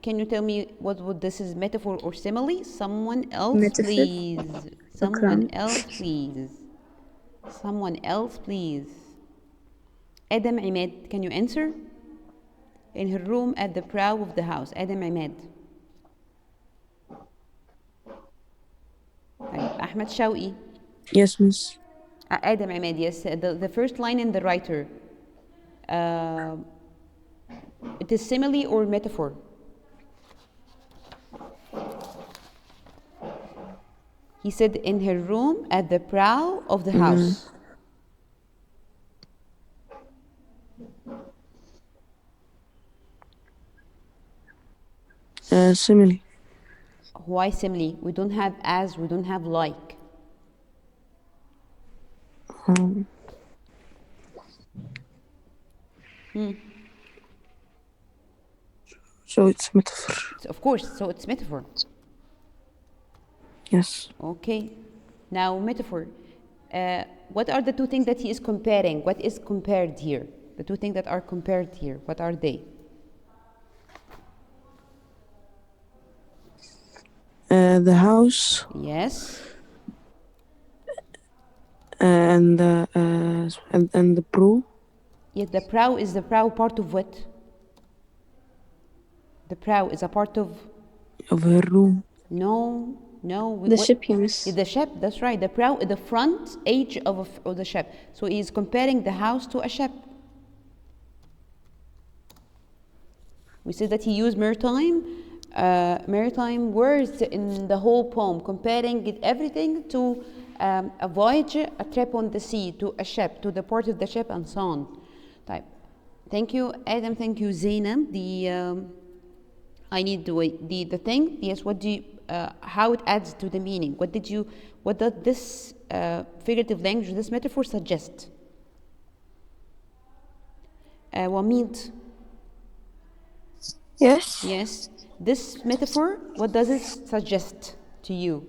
can you tell me what this is, metaphor or simile? Someone else, Metaphor. please. Someone Okay. else, please. Someone else, please. Adam Imad, can you answer? In her room at the prow of the house. Adam Imad. Ahmed Shawqi. Yes, miss. Adam Ahmed, yes. The first line in the writer. It is simile or metaphor? He said in her room at the brow of the house. Simile. Why simile? We don't have as, we don't have like. So it's metaphor. Of course, so it's metaphor. Yes. Okay. Now metaphor. What are the two things that he is comparing? What is compared here? The two things that are compared here, what are they? The house. Yes. And the brow. Yes, the brow is the brow part of what? The brow is a part of her room. No. The ship, yes. The ship, that's right. The brow is the front edge of the ship. So he is comparing the house to a ship. We said that he used maritime words in the whole poem, comparing everything to a voyage, a trip on the sea, to a ship, to the port of the ship, and so on. Type. Thank you, Adam. Thank you, Zainab. I need the thing. Yes. What do you? How it adds to the meaning? What does this figurative language, this metaphor suggest? Wamid. Yes. Yes. This metaphor, what does it suggest to you?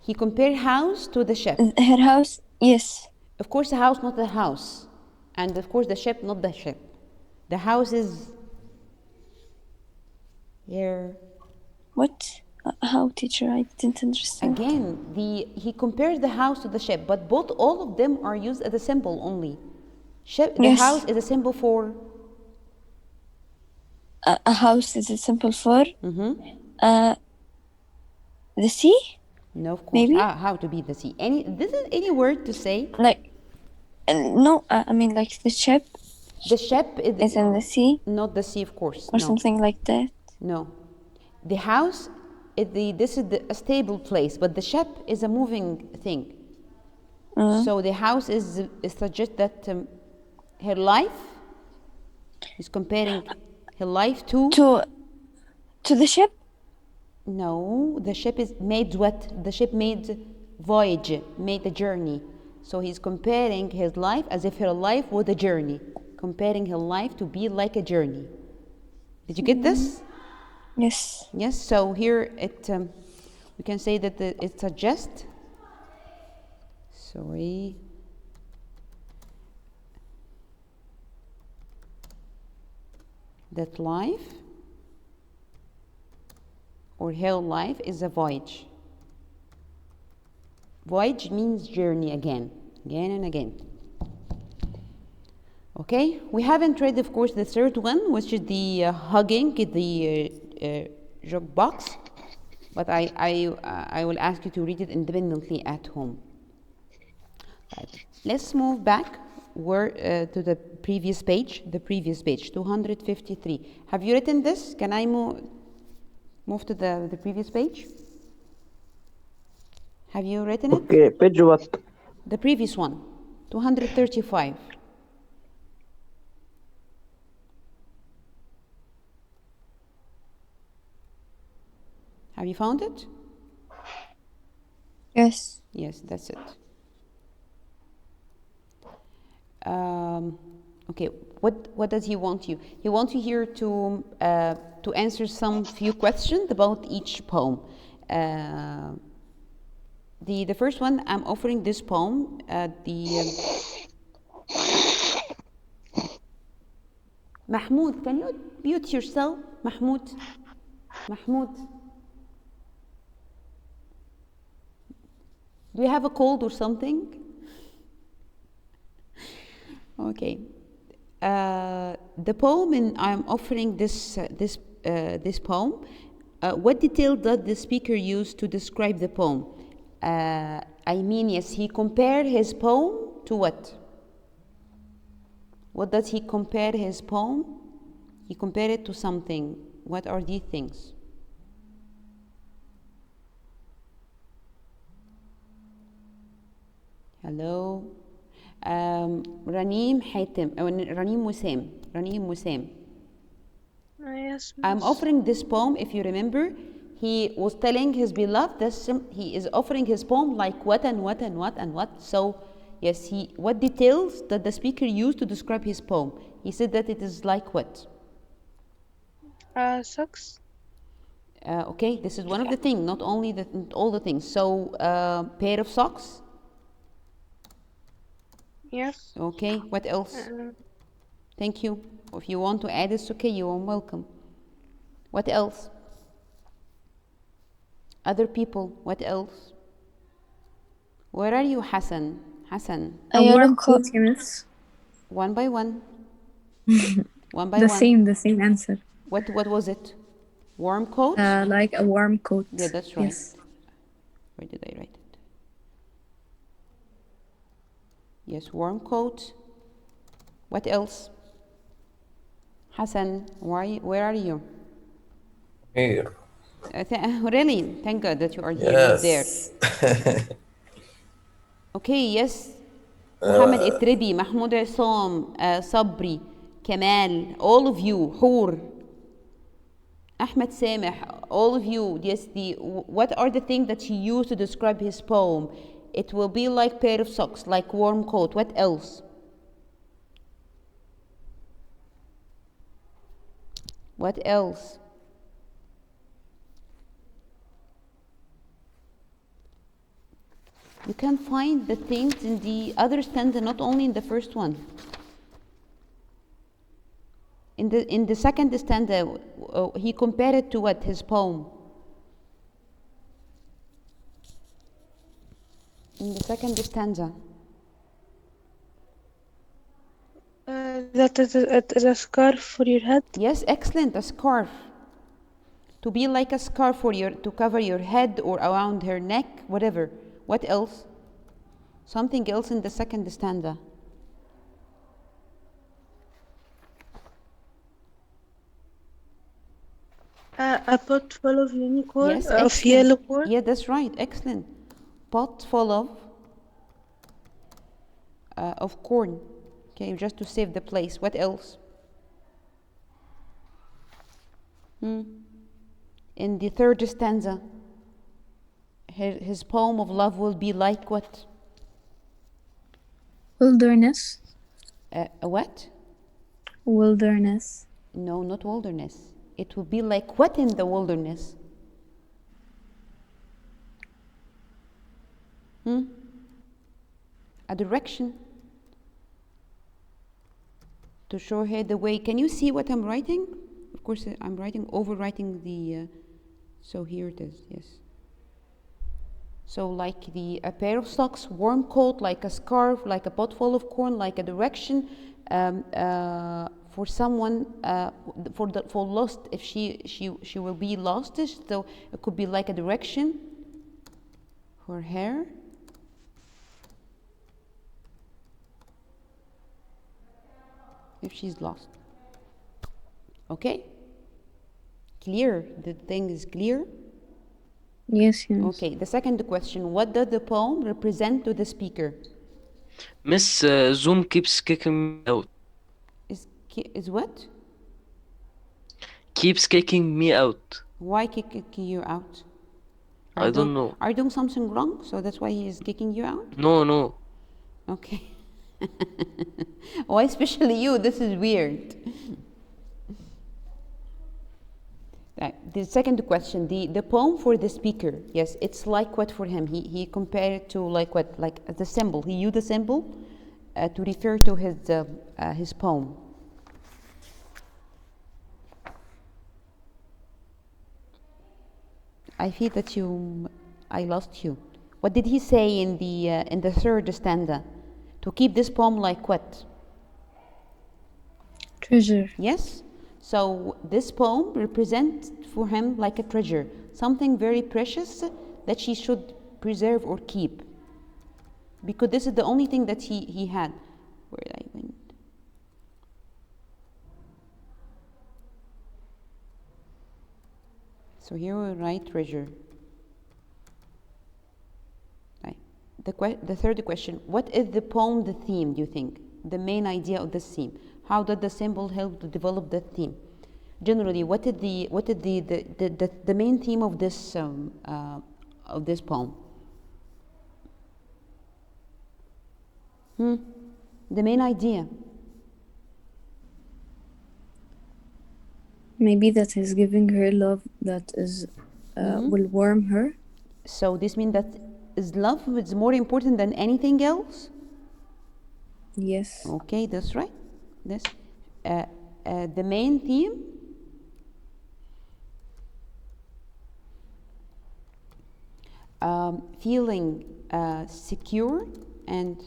He compared house to the ship. Her house, yes. Of course, the house, not the house. And of course, the ship, not the ship. The house is here. What? How, teacher? I didn't understand. Again, he compares the house to the ship, but all of them are used as a symbol only. The house is a symbol for? A house is a symbol for? The sea? No, of course. Maybe? How to be the sea? This is any word to say? Like, no, I mean like the ship. The ship is in the sea? Not the sea, of course. Or something like that? No. The house, this is a stable place, but the ship is a moving thing. So the house is suggests that her life is comparing her life to the ship. No, the ship is made what? The ship made voyage, made a journey. So he's comparing his life as if her life was a journey, comparing her life to be like a journey. Did you get this? Yes. Yes. So here we can say that it suggests. Sorry. That life or her life is a voyage. Voyage means journey again and again. Okay, we haven't read, of course, the third one, which is the hugging the joke box, but I will ask you to read it independently at home. Right. Let's move back to the previous page, 253. Have you written this? Can I move to the previous page? Have you written it? Okay, page what? The previous one, 235. Have you found it? Yes. Yes, that's it. Okay, what does he want you? He wants you here to answer some few questions about each poem. The first one, I'm offering this poem. Mahmoud, can you mute yourself? Mahmoud. Do you have a cold or something? Okay. The poem, I'm offering this poem. What detail does the speaker use to describe the poem? Yes, he compared his poem to what? What does he compare his poem? He compared it to something. What are these things? Hello. Ranim Hatem. Ranim Musam. Yes, I'm offering this poem, if you remember. He was telling his beloved that he is offering his poem like what and what and what and what. So, yes, what details did the speaker use to describe his poem? He said that it is like what? Socks. Okay, this is one of the things, not only all the things. So, pair of socks. Yes. Okay, what else? Thank you. If you want to add, it's okay. You are welcome. What else? Other people. What else? Where are you, Hassan? Hassan. A warm coat, Miss. One by one. One by The one. same answer. What was it? Warm coat? Like a warm coat. Yeah, that's right. Yes. Where did I write it? Yes, warm coat. What else? Hassan, where are you? Here. Really? Thank God that you are here, not there. Yes. Okay, yes. Muhammad Itribi, Mahmoud Isam, Sabri, Kamal, all of you, Hur, Ahmed Sameh, all of you. Yes, what are the things that he used to describe his poem? It will be like pair of socks, like warm coat. What else? What else? You can find the things in the other stanza, not only in the first one. In the second stanza, he compared it to what? His poem. In the second stanza. That is a scarf for your head. Yes, excellent. A scarf. To be like a scarf to cover your head or around her neck, whatever. What else? Something else in the second stanza. A pot full of unicorn, yes, of yellow corn. Yeah, that's right. Excellent. Pot full of corn. Okay, just to save the place. What else? In the third stanza, his poem of love will be like what? Wilderness. What? Wilderness. No, not wilderness. It will be like what in the wilderness? A direction to show her the way. Can you see what I'm writing? Of course, I'm overwriting the. So here it is. Yes. So like a pair of socks, warm coat, like a scarf, like a pot full of corn, like a direction for someone for lost. If she will be lostish, so it could be like a direction for her. If she's lost. Okay? Clear? The thing is clear? Yes. Okay, the second question. What does the poem represent to the speaker? Miss Zoom keeps kicking me out. Is what? Keeps kicking me out. Why kicking you out? I don't know. Are you doing something wrong? So that's why he is kicking you out? No. Okay. Why especially you? This is weird. The second question, the poem for the speaker. Yes, it's like what for him? He compared it to like what? Like the symbol. He used the symbol to refer to his poem. I feel that I lost you. What did he say in the third stanza? To keep this poem like what? Treasure. Yes, So this poem represents for him like a treasure, something very precious that she should preserve or keep, because this is the only thing that he had. Where I went. So here we write treasure. Right. The third question: what is the poem, the theme? Do you think the main idea of this theme? How did the symbol help to develop that theme? Generally, what is the main theme of this poem? The main idea. Maybe that is giving her love that is will warm her. So this means that is love is more important than anything else? Yes. Okay, that's right. This the main theme feeling secure and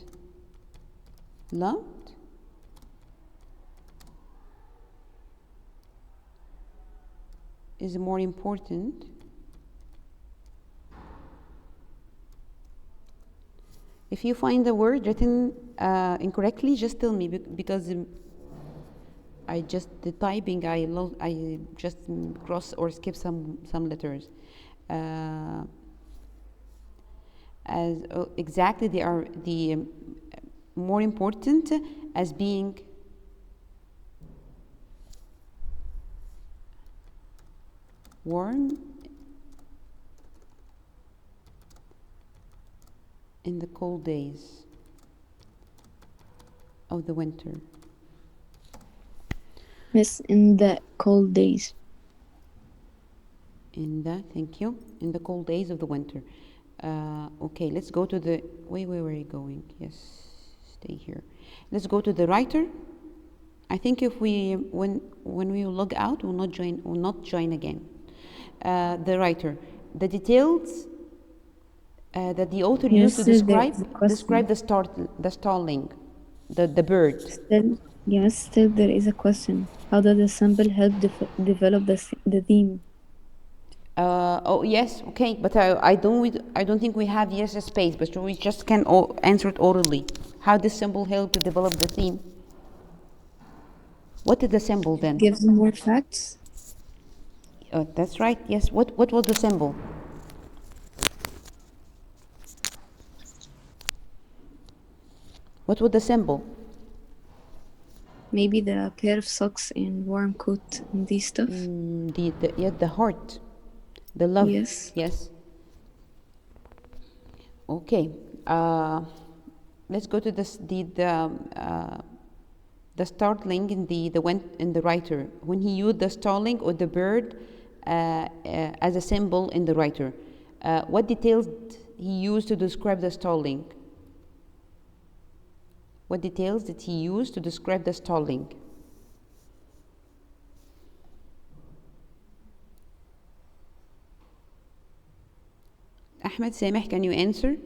loved is more important. If you find the word written incorrectly, just tell me, because I just the typing I just cross or skip some letters. As exactly they are the more important as being warm in the cold days of the winter. Yes, in the cold days. Thank you. In the cold days of the winter. Okay, let's go to the. Where are you going? Yes, stay here. Let's go to the writer. I think if we when we log out, we'll not join again. The writer, the details that the author used to describe the stalling, the bird. Still there is a question. How does the symbol help develop the theme? Oh yes, okay, but I don't think we have a space, but we just can answer it orally. How does symbol help to develop the theme? What is the symbol then? Gives more facts. That's right. Yes. What was the symbol? What was the symbol? Maybe the pair of socks and warm coat and these stuff. The heart, the love. Yes. Okay. Let's go to this the startling in the writer, when he used the starling or the bird as a symbol in the writer. What details he used to describe the starling? What details did he use to describe the starling? Ahmed, Sameh, can you answer?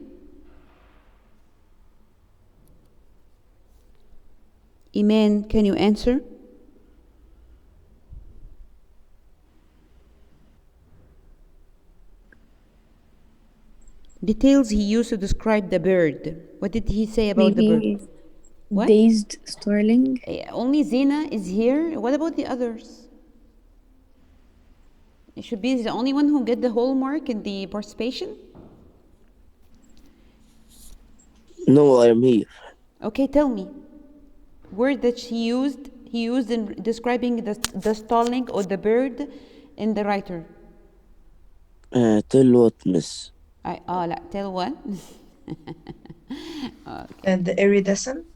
Iman, can you answer? Details he used to describe the bird. What did he say about the bird? What? Dazed starling. Only Zena is here. What about the others? It should be the only one who get the whole mark in the participation. No, I am here. Okay, tell me. Word that he used in describing the starling or the bird in the writer. Tell what, miss? لا, tell what? Okay. The iridescent.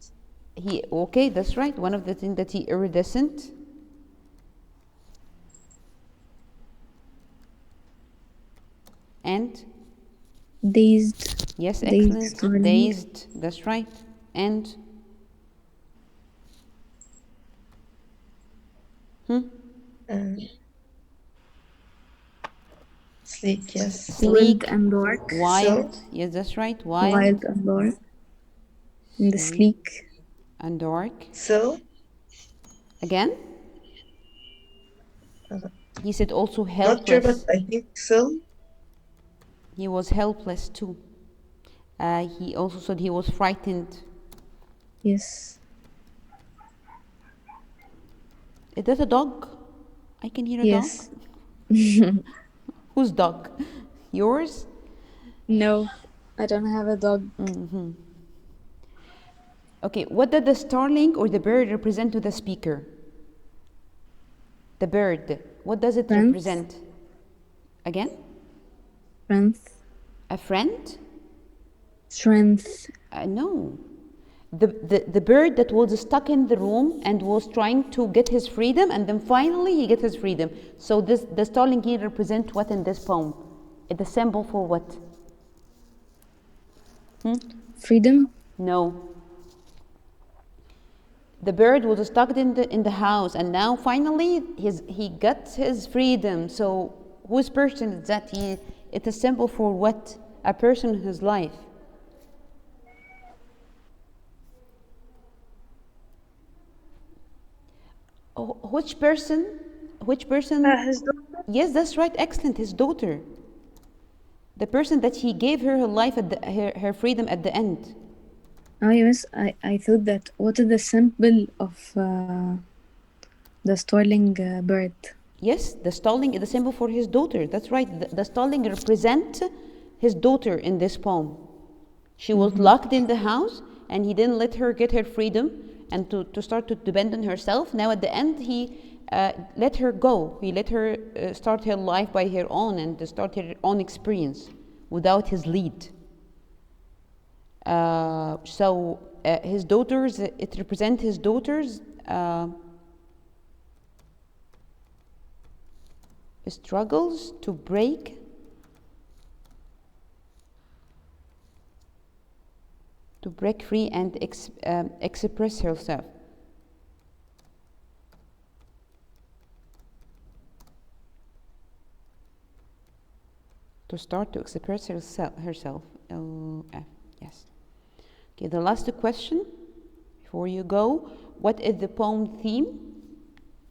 Okay, that's right. One of the things that he iridescent. And? Dazed. Yes, excellent. Dazed. That's right. And? Sleek, yes. Sleek and dark. Wild. Yes, that's right. Wild and dark. And the sleek. And dark. So? Again? He said also Not sure, but helpless. I think Sil. He was helpless too. He also said he was frightened. Yes. Is that a dog? I can hear a Yes. dog. Whose dog? Yours? No, I don't have a dog. Okay, what did the starling or the bird represent to the speaker? The bird, what does it Friends. represent? Again? Strength. A friend? Strength. No. The bird that was stuck in the room and was trying to get his freedom, and then finally he gets his freedom. So the starling here represents what in this poem? It's a symbol for what? Freedom. No. The bird was stuck in the house, and now finally he got his freedom. So whose person is that? It's a symbol for what? A person in his life. Which person? His daughter. Yes, that's right. Excellent. His daughter. The person that he gave her life at her freedom at the end. Oh yes, I thought that what is the symbol of the starling bird? Yes, the starling is the symbol for his daughter. That's right. The starling represents his daughter in this poem. She was locked in the house, and he didn't let her get her freedom and to start to depend on herself. Now at the end, he let her go. He let her start her life by her own and to start her own experience without his lead. So his daughters, it represents his daughters' struggles to break free and express herself. To start to express herself. Yes. Okay, the last question before you go. What is the poem theme?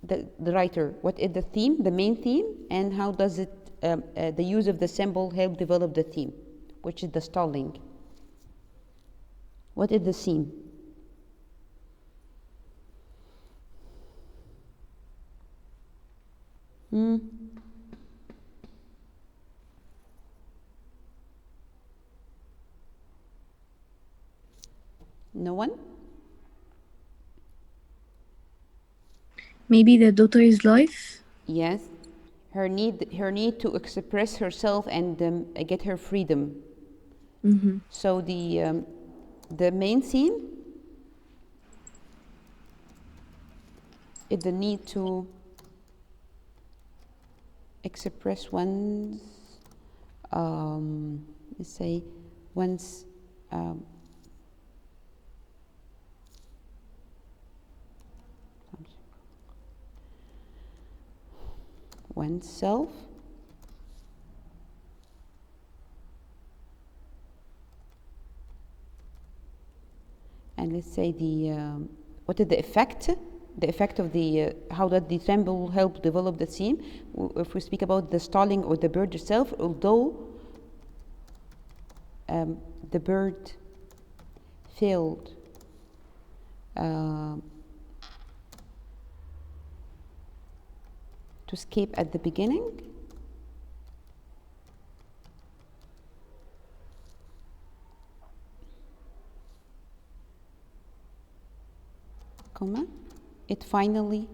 The writer, what is the theme, the main theme, and how does it, the use of the symbol help develop the theme, which is the starling? What is the theme? No one? Maybe the daughter's life? Yes. Her need to express herself and get her freedom. So the main theme is the need to express one's, let's say, one's oneself, and let's say what is the effect of the how does the symbol help develop the theme? If we speak about the starling or the bird itself, although the bird failed to escape at the beginning, it finally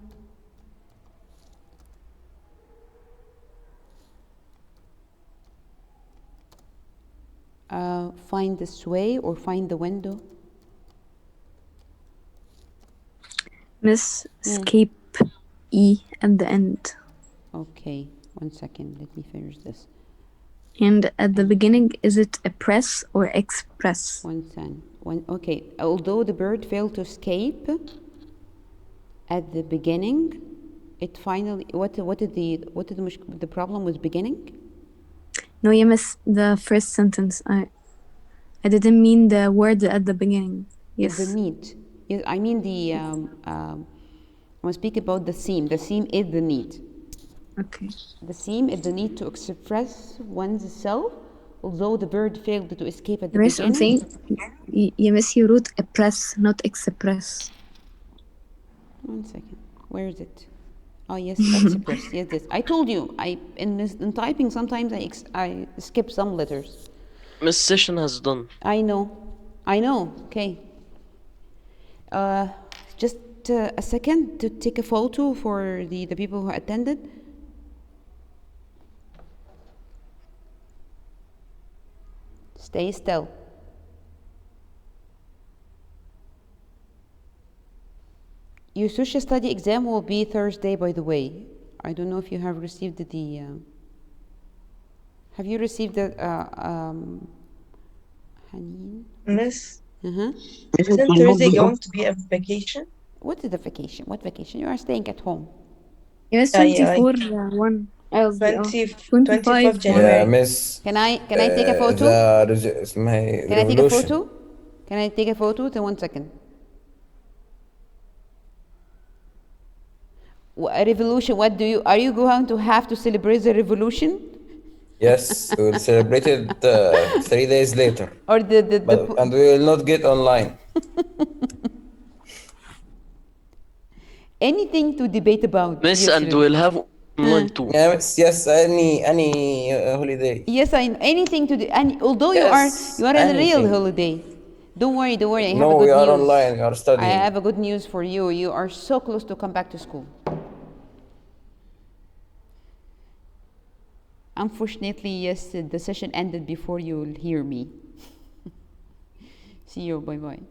find its way or find the window. Miss escape E at the end. Okay, 1 second, let me finish this. And at the beginning, is it press or express? Okay, although the bird failed to escape at the beginning, it finally, what did the problem with beginning? No, you missed the first sentence. I didn't mean the word at the beginning. Yes. The need. Yes, I mean the I want to speak about the theme. The theme is the need. Okay. The theme is the need to express one's self, although the bird failed to escape at the Miss, I'm beginning. saying, you miss, you wrote oppress, not express. 1 second. Where is it? Oh yes, express. Yes, this. I told you. In typing sometimes I skip some letters. Miss Session has done. I know. Okay. Just a second to take a photo for the people who attended. Stay still. Your social study exam will be Thursday, by the way. I don't know if you have received the. Have you received the? Haneen? Miss, Uh-huh. isn't Thursday going to be a vacation? What is the vacation? What vacation? You are staying at home. Yes, Yeah, 24 1. قصدي 25 25 1. Yeah, January. miss. Can I take a photo? اسمها Can I take a revolution. photo? Can I take a photo? 1 second. A revolution. What are you going to have to celebrate the revolution? Yes, we will celebrate it 3 days later. Or And we will not get online. anything to debate about? Miss, and we'll have online too. Yes, any holiday. Yes, anything to do. And although Yes, you are in a real anything. holiday, don't worry. I have a No, good we are news. online. We are I studying. have a good news for you. You are so close to come back to school. Unfortunately, yes, the session ended before you'll hear me. See you. Bye bye.